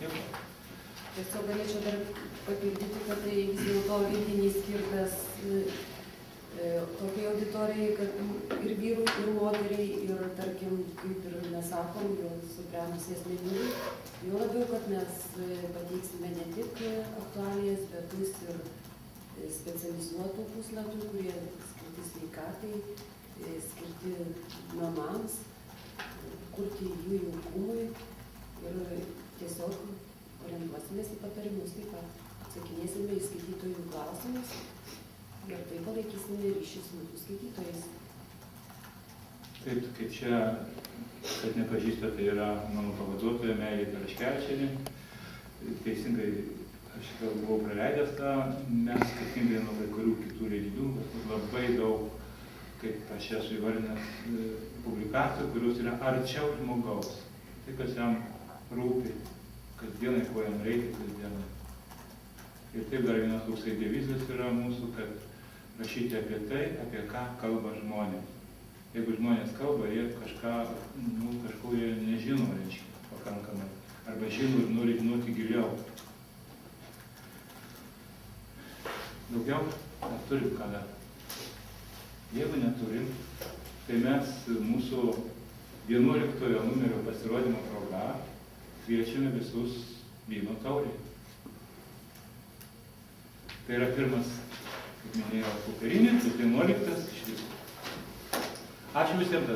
Taip. Tiesiog galėčiau dar papildyti, kad tai vis dėlto leidinys skirtas tokiai auditorijai, kad ir vyrui, ir moteriai, ir tarkim, kaip ir mes sakom, jau subrendusiai asmenybei, jau labiau, kad mes pateiksime ne tik aktualijas, bet bus ir specializuotų puslapių, kurie skirti sveikatai, skirti namams, kurti jų jaukumui ir tiesiog orientuosimės į patarimus, taip pat atsakinėsime į skaitytojų klausimus ir taip palaikysime ryšį su mūsų skaitytojais. Taip, kaip čia, kad nepažįsta, tai yra mano pavaduotoja Meilė Taraškevičienė. Teisingai, aš gal buvau praleidęs tą, mes skirtingai nuo kai kurių kitų leidinių, labai daug, kaip aš esu įvardinęs, publikacijų, kurios yra arčiau žmogaus. Tai, kas jam rūpi, kasdienai, ko jam reikia kasdienai. Ir taip dar vienas toksai devizas yra mūsų, kad rašyti apie tai, apie ką kalba žmonės. Jeigu žmonės kalba, jie kažko jie nežino, reiškia, pakankamai. Arba žino ir nori žinoti giliau. Daugiau mes turim ką dar. Jeigu neturim, tai mes mūsų 11 numerio pasirodymo programą kviečiame visus vyno taurei. Tai yra pirmas, kaip minėjau, popierinis, 11 iš viso. Ačiū visiems.